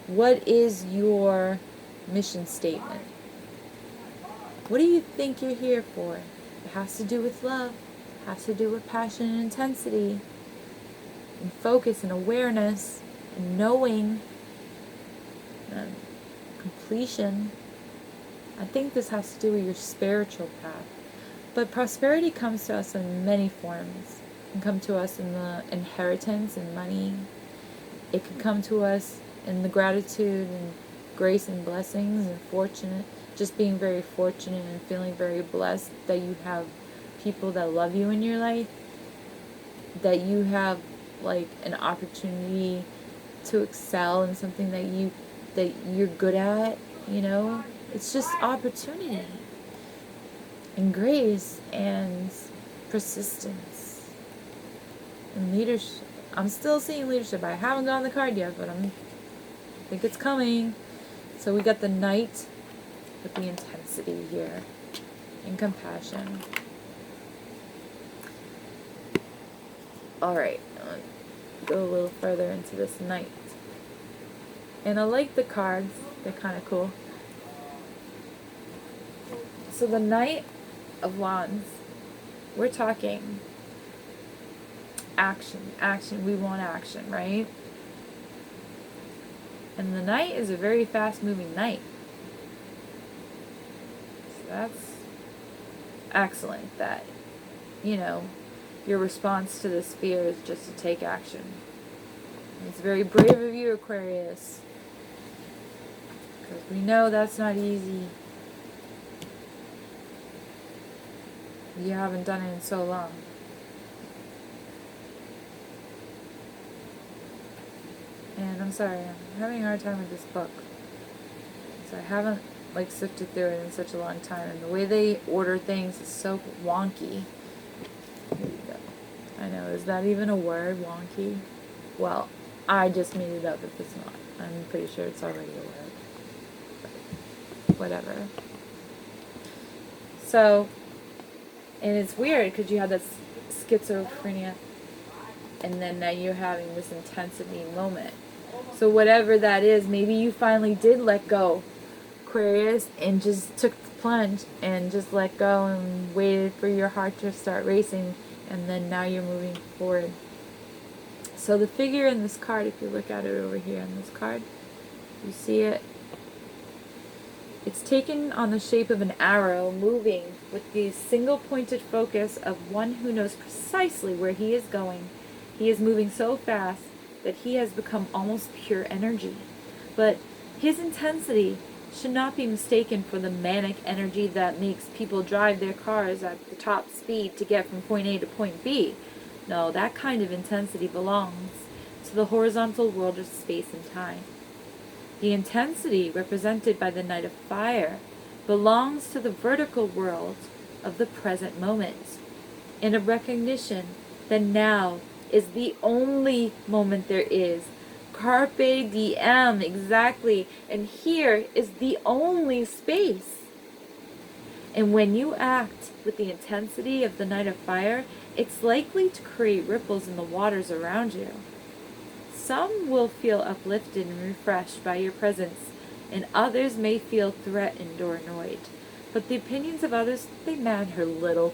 What is your mission statement? What do you think you're here for? It has to do with love. It has to do with passion and intensity. And focus and awareness. And knowing. And completion. I think this has to do with your spiritual path. But prosperity comes to us in many forms. It can come to us in the inheritance and money. It can come to us in the gratitude and grace and blessings and fortunate, just being very fortunate and feeling very blessed that you have people that love you in your life, that you have like an opportunity to excel in something that you're good at, you know? It's just opportunity and grace and persistence and leadership. I'm still seeing leadership. I haven't gotten the card yet, but I think it's coming. So we got the Knight with the intensity here and compassion. Alright, I'll go a little further into this Knight. And I like the cards. They're kind of cool. So the Knight of Wands, we're talking action. We want action, right? And the Knight is a very fast-moving Knight. So that's excellent that, you know, your response to this fear is just to take action. And it's very brave of you, Aquarius. Because we know that's not easy. You haven't done it in so long. And I'm sorry, I'm having a hard time with this book. So I haven't like sifted through it in such a long time. And the way they order things is so wonky. Here we go. I know, is that even a word, wonky? Well, I just made it up if it's not. I'm pretty sure it's already a word. But whatever. So, and it's weird because you have that schizophrenia and then now you're having this intensity moment. So whatever that is, maybe you finally did let go, Aquarius, and just took the plunge and just let go and waited for your heart to start racing, and then now you're moving forward. So the figure in this card, if you look at it over here in this card, you see it? It's taken on the shape of an arrow moving with the single pointed focus of one who knows precisely where he is going. He is moving so fast that he has become almost pure energy. But his intensity should not be mistaken for the manic energy that makes people drive their cars at the top speed to get from point A to point B. No, that kind of intensity belongs to the horizontal world of space and time. The intensity represented by the Knight of Fire belongs to the vertical world of the present moment, in a recognition that now is the only moment there is. Carpe diem, exactly. And here is the only space. And when you act with the intensity of the Knight of Fire, it's likely to create ripples in the waters around you. Some will feel uplifted and refreshed by your presence, and others may feel threatened or annoyed. But the opinions of others, they matter little.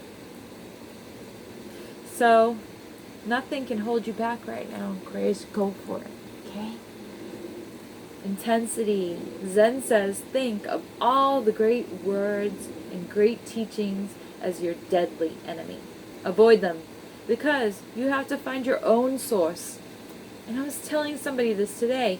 So, nothing can hold you back right now, Aquarius. Go for it, okay? Intensity. Zen says, think of all the great words and great teachings as your deadly enemy. Avoid them, because you have to find your own source. And I was telling somebody this today,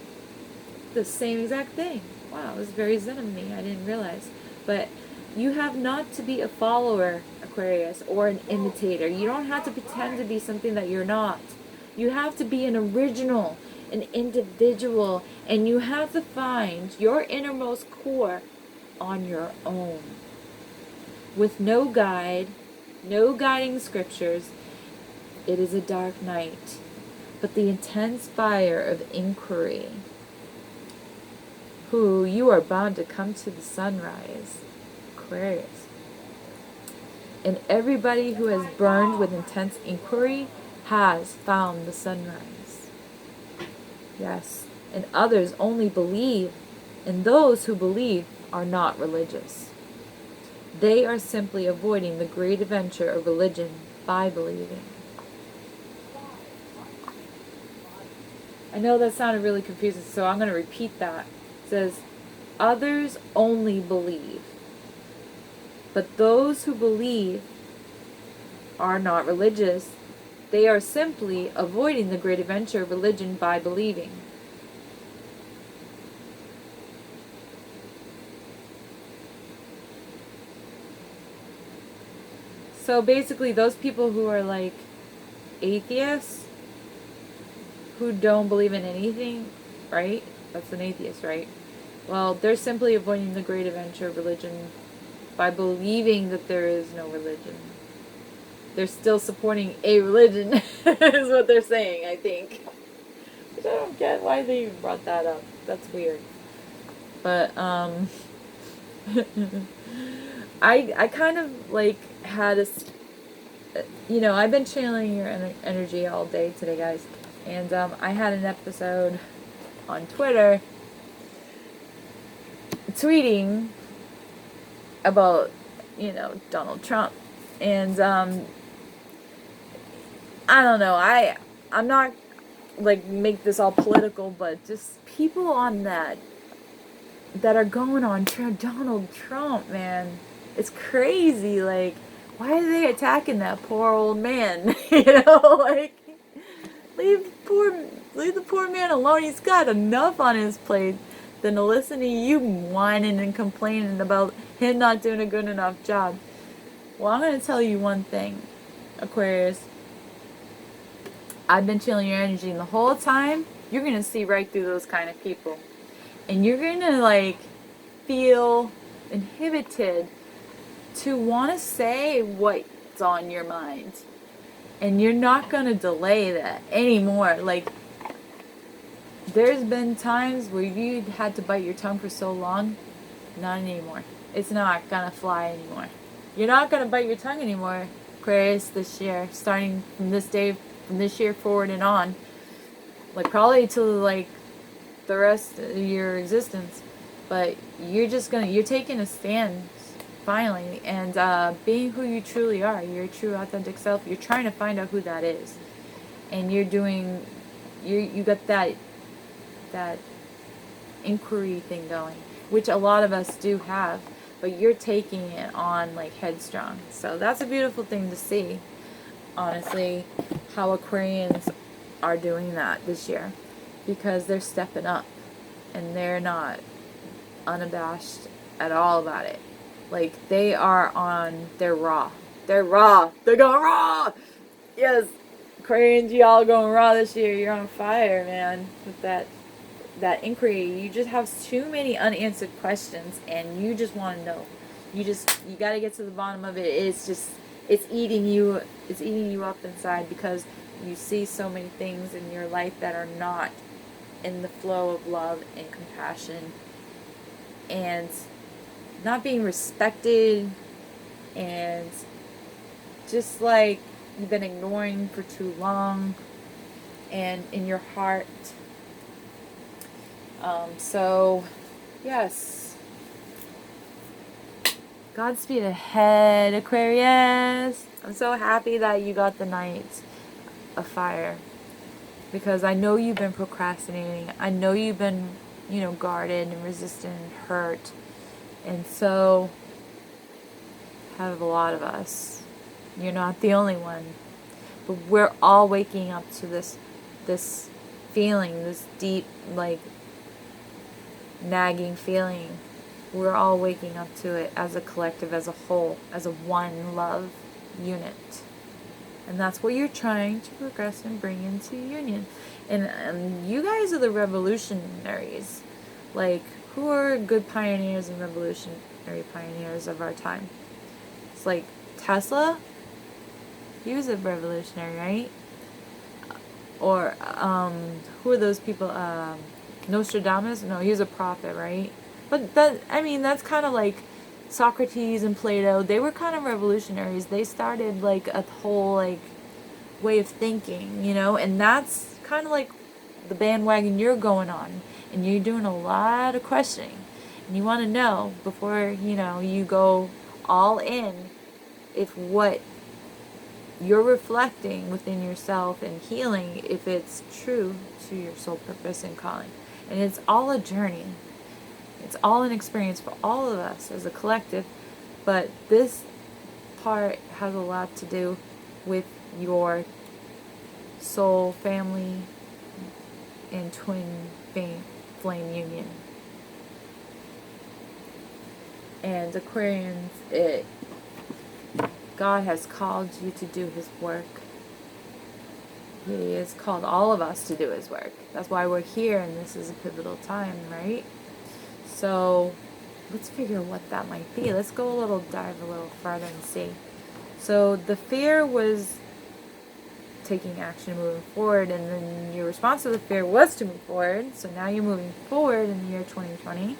the same exact thing. Wow, it was very zen of me. I didn't realize. But you have not to be a follower, Aquarius, or an imitator. You don't have to pretend to be something that you're not. You have to be an original, an individual, and you have to find your innermost core on your own. With no guide, no guiding scriptures, it is a dark night. But the intense fire of inquiry, who you are bound to come to the sunrise, Aquarius. And everybody who has burned with intense inquiry has found the sunrise. Yes, and others only believe, and those who believe are not religious. They are simply avoiding the great adventure of religion by believing. I know that sounded really confusing, so I'm going to repeat that. It says, others only believe, but those who believe are not religious. They are simply avoiding the great adventure of religion by believing. So basically, those people who are like atheists, who don't believe in anything, right? That's an atheist, right? Well, they're simply avoiding the great adventure of religion by believing that there is no religion. They're still supporting a religion, is what they're saying, I think. Which I don't get why they even brought that up. That's weird. But, I kind of, like, had a, I've been channeling your energy all day today, guys. And, I had an episode on Twitter tweeting about, Donald Trump. And, I don't know, I'm not, like, make this all political, but just people on that are going on Donald Trump, man. It's crazy, like, why are they attacking that poor old man? Like, leave the poor man alone. He's got enough on his plate than to listen to you whining and complaining about him not doing a good enough job. Well, I'm going to tell you one thing, Aquarius. I've been chilling your energy, and the whole time, you're going to see right through those kind of people. And you're going to, like, feel inhibited to want to say what's on your mind. And you're not going to delay that anymore. Like, there's been times where you had to bite your tongue for so long. Not anymore. It's not going to fly anymore. You're not going to bite your tongue anymore, Aquarius, this year. Starting from this year forward and on. Like, probably till, like, the rest of your existence. But you're taking a stand, finally, and being who you truly are, your true authentic self. You're trying to find out who that is. And you got that inquiry thing going, which a lot of us do have, but you're taking it on, like, headstrong. So that's a beautiful thing to see, honestly, how Aquarians are doing that this year, because they're stepping up and they're not unabashed at all about it. Like, they are they're raw. They're raw. They're going raw. Yes, Aquarians, y'all going raw this year. You're on fire, man, with that inquiry. You just have too many unanswered questions, and you just want to know. You got to get to the bottom of it. It's eating you up inside, because you see so many things in your life that are not in the flow of love and compassion, and not being respected, and just, like, you've been ignoring for too long, and in your heart. So, yes. Godspeed ahead, Aquarius. I'm so happy that you got the Knight of Fire, because I know you've been procrastinating. I know you've been, guarded and resistant and hurt. And so have a lot of us. You're not the only one. But we're all waking up to this feeling, this deep, like, nagging feeling. We're all waking up to it as a collective, as a whole, as a one love unit. And that's what you're trying to progress and bring into union. And you guys are the revolutionaries. Like, who are good pioneers and revolutionary pioneers of our time? It's like Tesla. He was a revolutionary, right? Or, who are those people? Nostradamus? No, he was a prophet, right? But that's kind of like Socrates and Plato. They were kind of revolutionaries. They started, like, a whole, like, way of thinking, and that's kind of like the bandwagon you're going on, and you're doing a lot of questioning, and you want to know before, you go all in, if what you're reflecting within yourself and healing, if it's true to your soul purpose and calling. And it's all a journey. It's all an experience for all of us as a collective, but this part has a lot to do with your soul, family, and twin flame union. And Aquarians, God has called you to do His work. He has called all of us to do His work. That's why we're here, and this is a pivotal time, right? So let's figure what that might be. Let's dive a little farther and see. So the fear was taking action, moving forward, and then your response to the fear was to move forward. So now you're moving forward in the year 2020.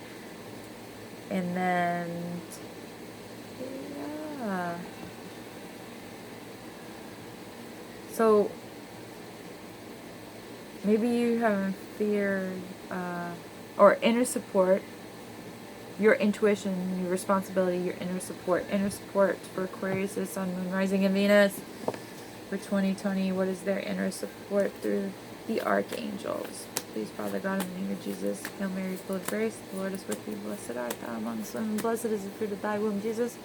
And then, yeah. So maybe you have fear or inner support, your intuition, your responsibility, your inner support. Inner support for Aquarius is Sun, Moon, Rising, and Venus. For 2020, what is their inner support through the Archangels? Please, Father God, in the name of Jesus, Hail Mary, full of grace, the Lord is with thee. Blessed art thou amongst women, blessed is the fruit of thy womb, Jesus.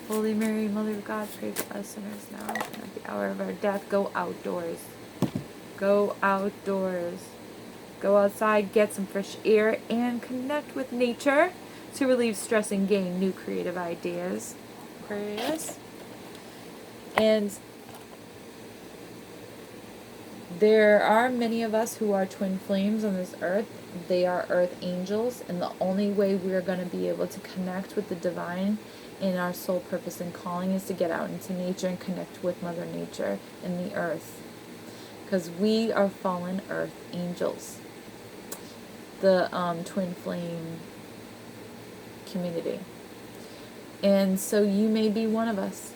Holy Mary, Mother of God, pray for us sinners now and at the hour of our death. Go outdoors. Go outdoors. Go outside, get some fresh air, and connect with nature to relieve stress and gain new creative ideas. Aquarius. And there are many of us who are twin flames on this earth. They are earth angels, and the only way we are going to be able to connect with the divine in our soul purpose and calling is to get out into nature and connect with Mother Nature and the earth. Because we are fallen earth angels. The twin flame community. And so you may be one of us.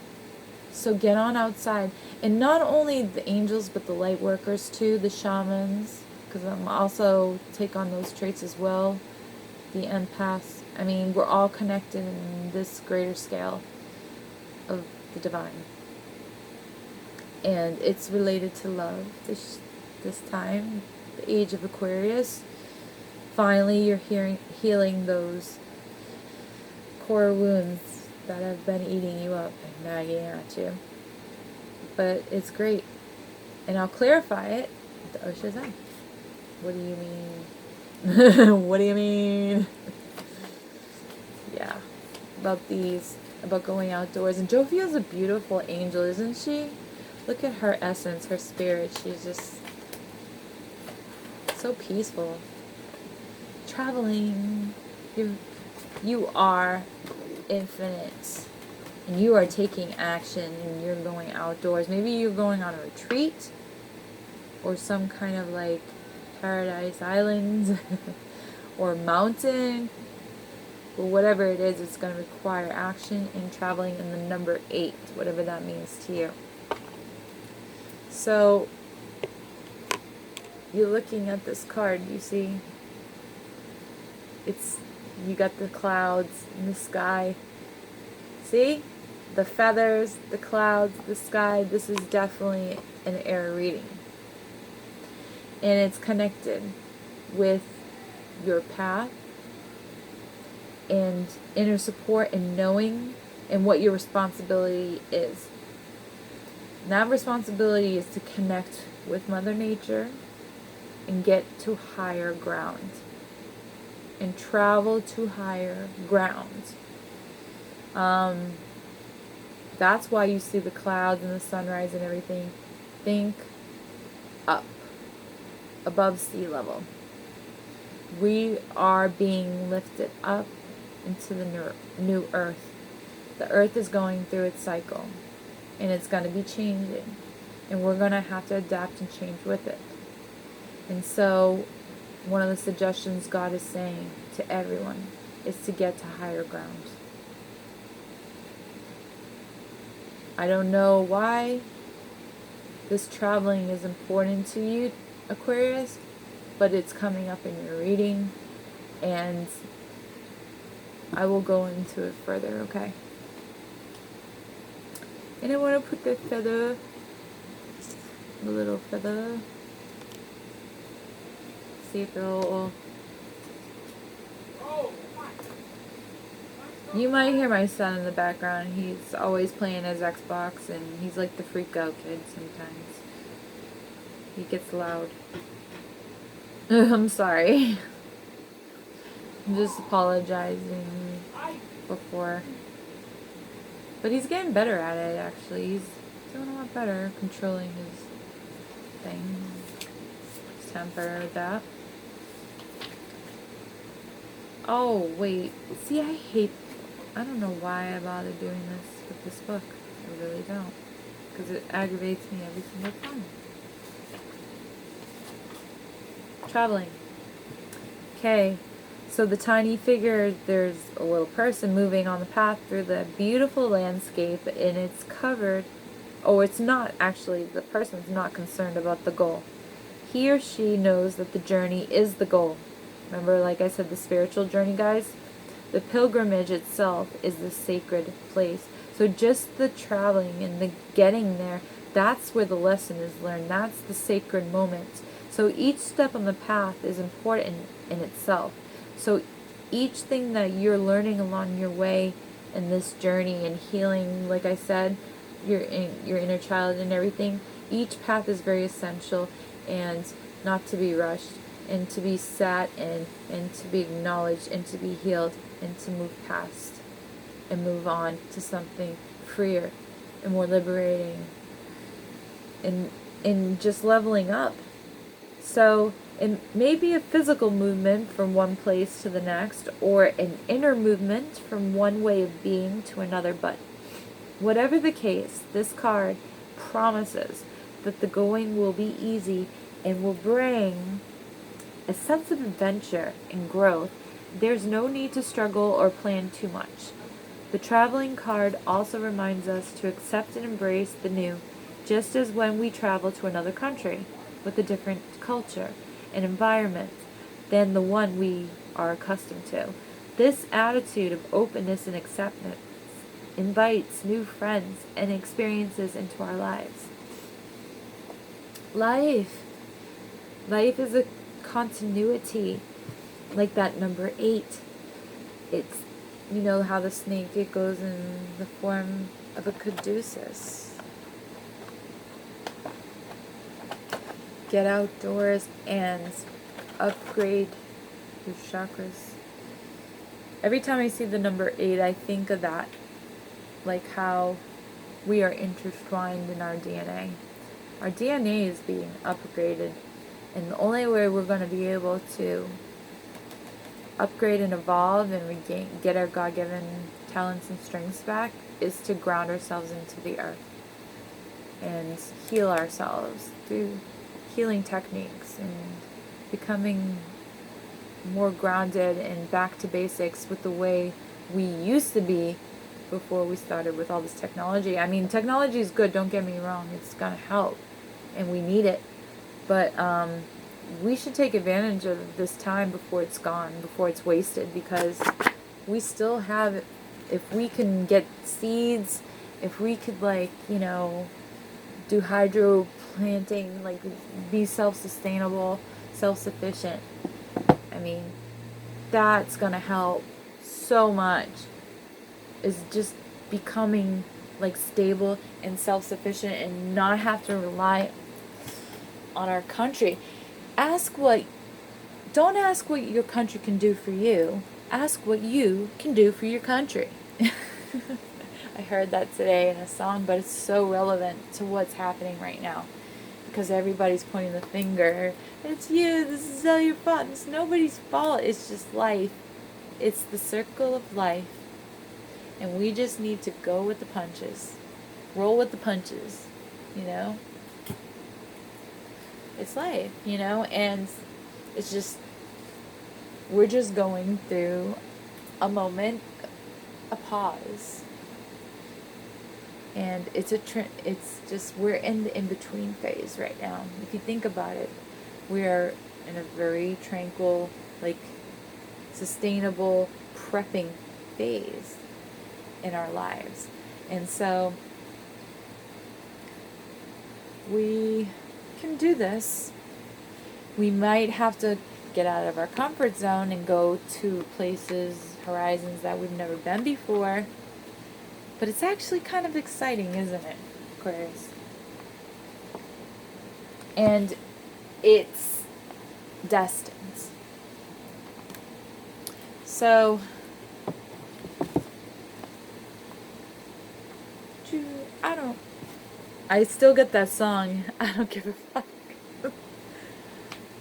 So get on outside. And not only the angels, but the light workers too, the shamans, because I'm also take on those traits as well, the empaths. I mean, we're all connected in this greater scale of the divine. And it's related to love this time, the age of Aquarius. Finally, you're healing those core wounds that have been eating you up and nagging at you. But it's great. And I'll clarify it with the Osha's eye. What do you mean? What do you mean? Yeah. About going outdoors. And Jophia's a beautiful angel, isn't she? Look at her essence, her spirit. She's just so peaceful. Traveling. You are infinite. And you are taking action and you're going outdoors. Maybe you're going on a retreat or some kind of like paradise island or mountain or whatever it is. It's going to require action and traveling in the number 8, whatever that means to you. So you're looking at this card, you see you got the clouds in the sky. See? The feathers, the clouds, the sky. This is definitely an air reading. And it's connected with your path and inner support and knowing and what your responsibility is. And that responsibility is to connect with Mother Nature and get to higher ground. And travel to higher ground. That's why you see the clouds and the sunrise and everything. Think up, above sea level. We are being lifted up into the new earth. The earth is going through its cycle, and it's going to be changing, and we're going to have to adapt and change with it. And so one of the suggestions God is saying to everyone is to get to higher ground. I don't know why this traveling is important to you, Aquarius, but it's coming up in your reading, and I will go into it further, okay? And I want to put the feather, the little feather, see if it'll... You might hear my son in the background. He's always playing his Xbox, and he's like the freak out kid sometimes. He gets loud. I'm sorry. I'm just apologizing before. But he's getting better at it, actually. He's doing a lot better controlling his thing, his temper, that. Oh, wait. See, I don't know why I bother doing this with this book. I really don't. Because it aggravates me every single time. Traveling. Okay, so the tiny figure, there's a little person moving on the path through the beautiful landscape, and it's covered... Oh, it's not actually. The person's not concerned about the goal. He or she knows that the journey is the goal. Remember, like I said, the spiritual journey, guys? The pilgrimage itself is the sacred place. So just the traveling and the getting there, that's where the lesson is learned. That's the sacred moment. So each step on the path is important in itself. So each thing that you're learning along your way in this journey and healing, like I said, your inner child and everything, each path is very essential, and not to be rushed, and to be sat in, and to be acknowledged, and to be healed, and to move past and move on to something freer and more liberating, and just leveling up. So it may be a physical movement from one place to the next, or an inner movement from one way of being to another, but whatever the case, this card promises that the going will be easy and will bring a sense of adventure and growth. There's no need to struggle or plan too much. The traveling card also reminds us to accept and embrace the new, just as when we travel to another country with a different culture and environment than the one we are accustomed to. This attitude of openness and acceptance invites new friends and experiences into our lives. Life is a continuity, like that number 8. It's, you know how the snake, it goes in the form of a caduceus. Get outdoors and upgrade your chakras. Every time I see the number 8, I think of that, like how we are intertwined in our DNA. Our DNA is being upgraded, and the only way we're going to be able to upgrade and evolve and get our God-given talents and strengths back is to ground ourselves into the earth and heal ourselves through healing techniques and becoming more grounded and back to basics with the way we used to be before we started with all this technology. I mean, technology is good, don't get me wrong. It's going to help, and we need it. But we should take advantage of this time before it's gone, before it's wasted, because we still have, if we can get seeds, if we could, like, you know, do hydro planting, like be self-sustainable, self-sufficient, I mean, that's going to help so much. Is just becoming like stable and self-sufficient and not have to rely on our country. Don't ask what your country can do for you. Ask what you can do for your country. I heard that today in a song, but it's so relevant to what's happening right now. Because everybody's pointing the finger. It's you, this is all your fault. It's nobody's fault. It's just life. It's the circle of life. And we just need to go with the punches. Roll with the punches, you know? It's life, you know? And it's just, we're just going through a moment, a pause. And it's just, we're in the in-between phase right now. If you think about it, we are in a very tranquil, like, sustainable prepping phase in our lives. And so we can do this. We might have to get out of our comfort zone and go to places, horizons that we've never been before. But it's actually kind of exciting, isn't it, Aquarius? And it's destined. So, I still get that song, I don't give a fuck.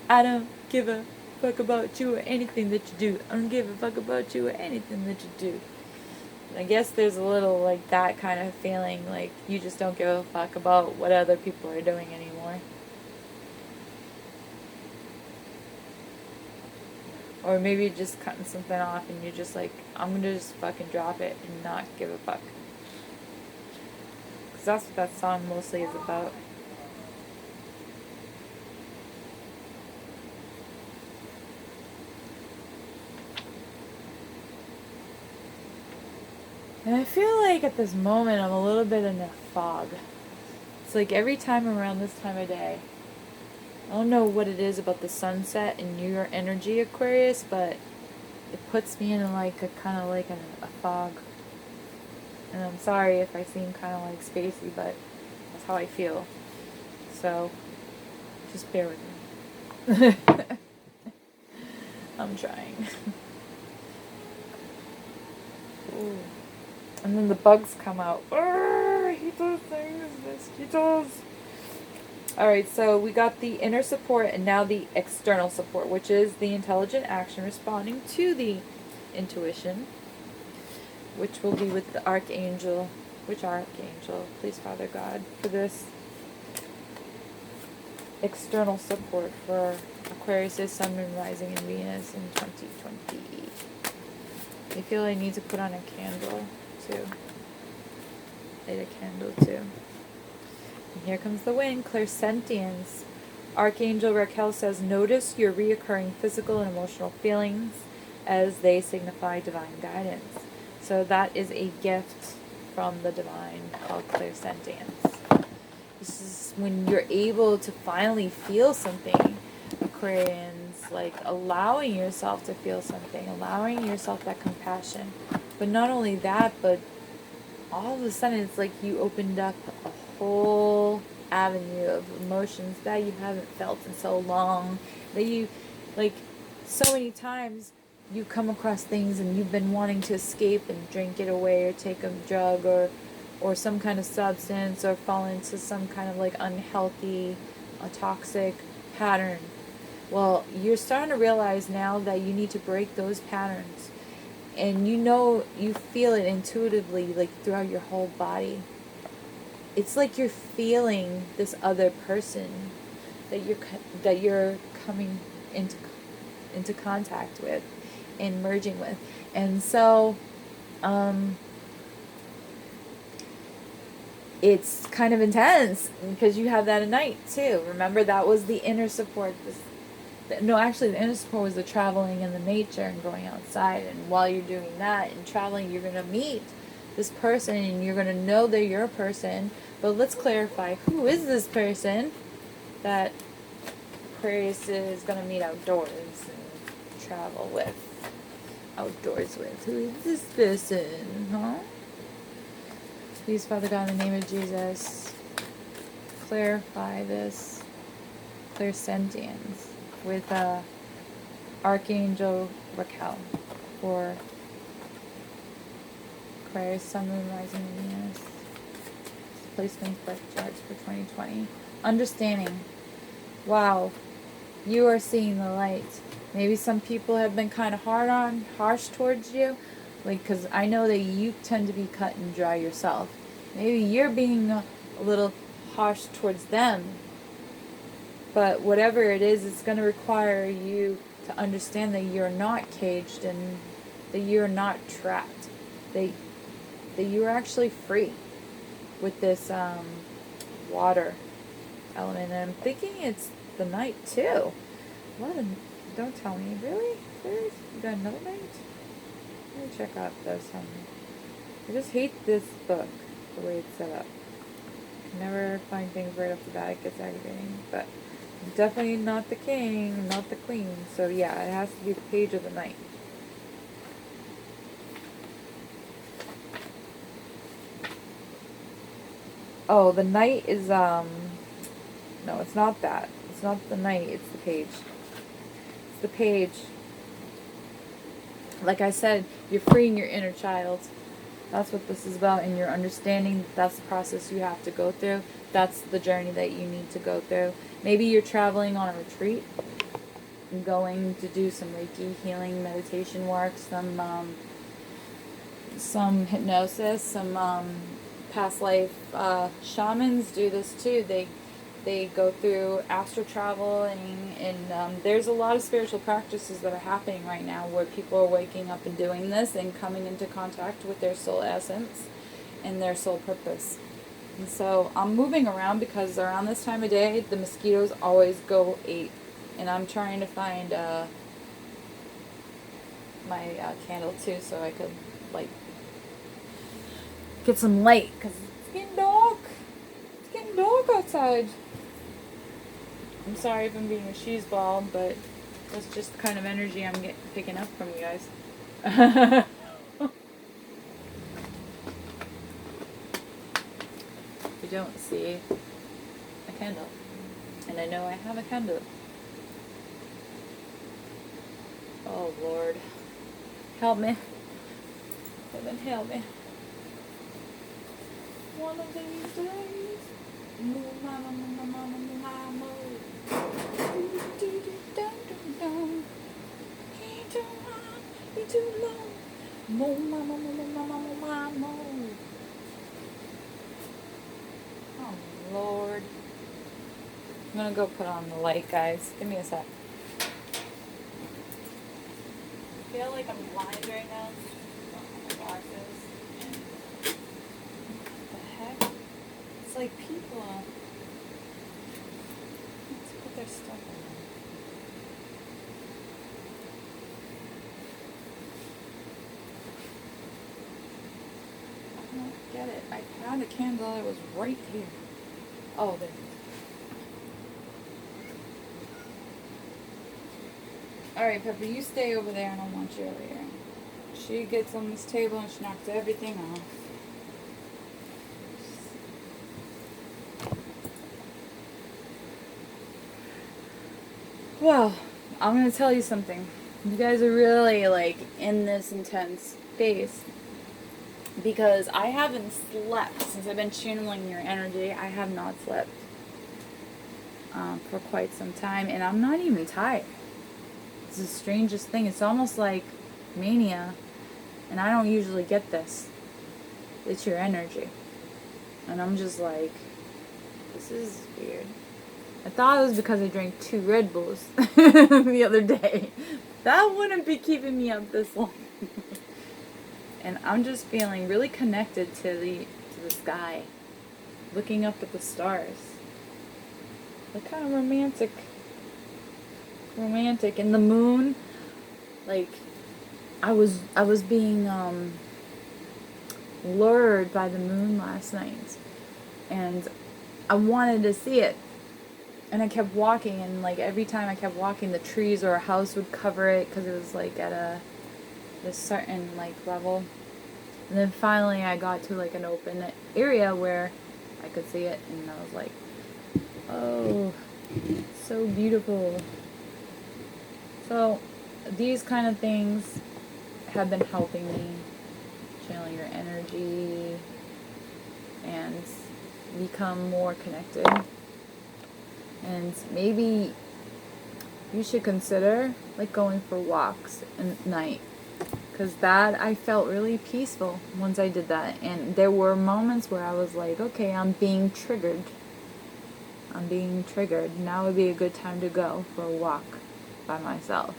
I don't give a fuck about you or anything that you do. I don't give a fuck about you or anything that you do. I guess there's a little like that kind of feeling, like you just don't give a fuck about what other people are doing anymore. Or maybe you're just cutting something off and you're just like, I'm gonna just fucking drop it and not give a fuck. Because that's what that song mostly is about. And I feel like at this moment I'm a little bit in a fog. It's like every time around this time of day, I don't know what it is about the sunset and your energy, Aquarius, but it puts me in like a kind of like a fog. And I'm sorry if I seem kind of like spacey, but that's how I feel. So, just bear with me. I'm trying. Ooh. And then the bugs come out. I hate those things. Mosquitoes. Alright, so we got the inner support and now the external support, which is the intelligent action responding to the intuition, which will be with the Archangel. Which Archangel? Please, Father God, for this external support for Aquarius' Sun, Moon, Rising, and Venus in 2020. I feel I need to put on a candle, too. Light a candle, too. And here comes the wind, clairsentience. Archangel Raquel says, notice your reoccurring physical and emotional feelings as they signify divine guidance. So that is a gift from the divine called clairsentience. This is when you're able to finally feel something, Aquarians, like allowing yourself to feel something, allowing yourself that compassion. But not only that, but all of a sudden it's like you opened up a whole avenue of emotions that you haven't felt in so long, that you, like, so many times you come across things and you've been wanting to escape and drink it away or take a drug or some kind of substance or fall into some kind of like unhealthy, toxic pattern. Well, you're starting to realize now that you need to break those patterns. And you feel it intuitively, like throughout your whole body. It's like you're feeling this other person that you're coming into contact with and merging with. And so it's kind of intense because you have that at night too. Remember, that was the inner support. The inner support was the traveling and the nature and going outside. And while you're doing that and traveling, you're going to meet this person and you're going to know they're your person. But let's clarify, who is this person that Aquarius is going to meet outdoors and travel with? Outdoors with. Who is this person, huh? Please, Father God, in the name of Jesus, clarify this clairsentience with Archangel Raquel for Aquarius, Sun, Moon, Rising, and Venus. Placements, birth charts for 2020. Understanding. Wow, you are seeing the light. Maybe some people have been kind of harsh towards you, like, because I know that you tend to be cut and dry yourself. Maybe you're being a little harsh towards them. But whatever it is, it's going to require you to understand that you're not caged and that you're not trapped. That you're actually free with this water element. And I'm thinking it's the night too. What? Don't tell me. Really? Serious? You got another night? Let me check out those something. I just hate this book, the way it's set up. I can never find things right off the bat. It gets aggravating. But I'm definitely not the king, not the queen. So yeah, it has to be the page of the night. Oh, the knight is, no, it's not that. It's not the knight, it's the page. It's the page. Like I said, you're freeing your inner child. That's what this is about, and you're understanding that's the process you have to go through. That's the journey that you need to go through. Maybe you're traveling on a retreat, and going to do some Reiki healing meditation work, some hypnosis, some past life shamans do this too. They go through astral traveling, and there's a lot of spiritual practices that are happening right now where people are waking up and doing this and coming into contact with their soul essence and their soul purpose. And so I'm moving around because around this time of day the mosquitoes always go ape, and I'm trying to find my candle too so I could like get some light because it's getting dark. It's getting dark outside. I'm sorry if I'm being a cheeseball, but that's just the kind of energy I'm picking up from you guys. You don't see a candle. And I know I have a candle. Oh, Lord. Help me. Heaven, help me. One of these days. Move, mama, mama, mama, mama. Be too long. Move, mama, mama, mama, mama. Oh, Lord. I'm gonna go put on the light, guys. Give me a sec. I feel like I'm blind right now. My glasses. What the heck? It's like people. Let's put their stuff on. I don't get it. I had a candle. It was right here. Oh, there it is. Alright, Pepper, you stay over there. I don't want you over here. She gets on this table and she knocks everything off. Well, I'm going to tell you something. You guys are really, like, in this intense phase. Because I haven't slept since I've been channeling your energy. I have not slept for quite some time. And I'm not even tired. It's the strangest thing. It's almost like mania. And I don't usually get this. It's your energy. And I'm just like, this is weird. I thought it was because I drank 2 Red Bulls the other day. That wouldn't be keeping me up this long. And I'm just feeling really connected to the sky. Looking up at the stars. They're kind of romantic. And the moon, like, I was being lured by the moon last night. And I wanted to see it. And I kept walking, and like every time I kept walking, the trees or a house would cover it because it was like at a certain like level. And then finally I got to like an open area where I could see it, and I was like, oh, so beautiful. So these kind of things have been helping me channel your energy and become more connected. And maybe you should consider like going for walks at night, because that I felt really peaceful once I did that. And there were moments where I was like, okay, I'm being triggered. Now would be a good time to go for a walk by myself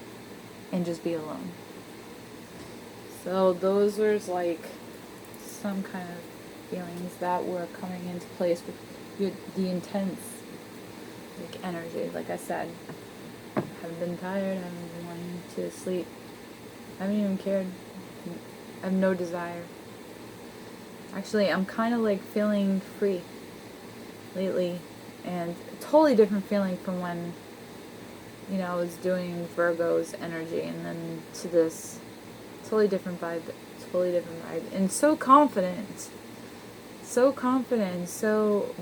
and just be alone. So those were like some kind of feelings that were coming into place with the intense like energy, like I said. haven't been tired, I haven't been wanting to sleep. I haven't even cared. I have no desire. Actually, I'm kind of like feeling free lately, and a totally different feeling from when, you know, I was doing Virgo's energy, and then to this totally different vibe, and so confident, so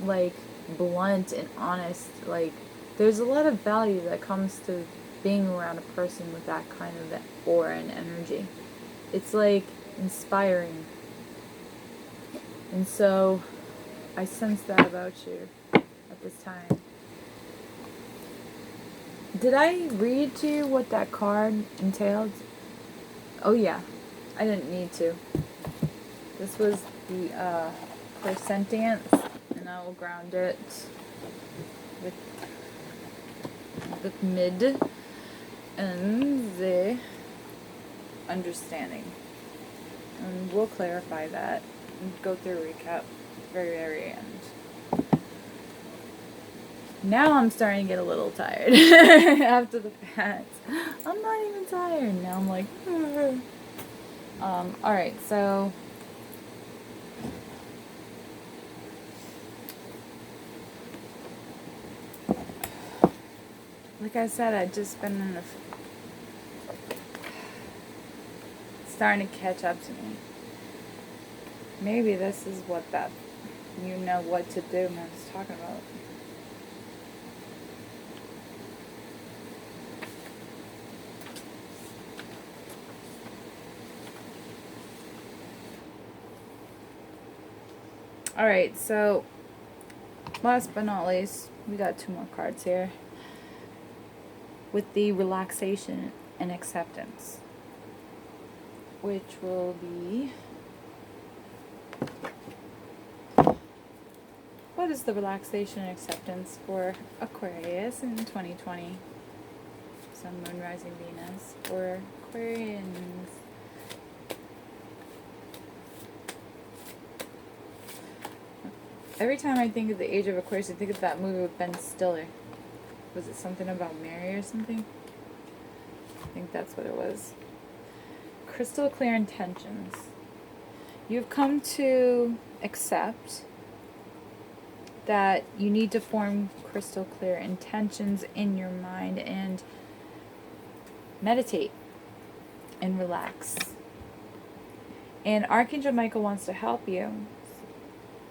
like blunt and honest. Like, there's a lot of value that comes to being around a person with that kind of aura and energy. It's like inspiring. And so I sense that about you at this time. Did I read to you what that card entailed? Oh yeah, I didn't need to. This was the clairsentience, and I will ground it with the mid and the understanding. And we'll clarify that and go through a recap very, very end. Now I'm starting to get a little tired after the fact. I'm not even tired. Now I'm like, alright, so like I said, I've just been in starting to catch up to me. Maybe this is what that, you know what to do, man, is talking about. Alright, so last but not least, we got 2 more cards here. With the relaxation and acceptance, which will be, what is the relaxation and acceptance for Aquarius in 2020? Sun, Moon, Rising, Venus, or Aquarians. Every time I think of the age of Aquarius, I think of that movie with Ben Stiller. Was it something about Mary or something? I think that's what it was. Crystal clear intentions. You've come to accept that you need to form crystal clear intentions in your mind and meditate and relax. And Archangel Michael wants to help you.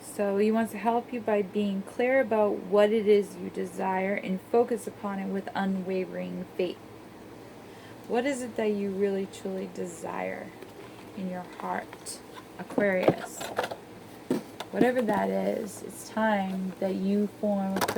So he wants to help you by being clear about what it is you desire and focus upon it with unwavering faith. What is it that you really truly desire in your heart, Aquarius? Whatever that is, it's time that you form a crystal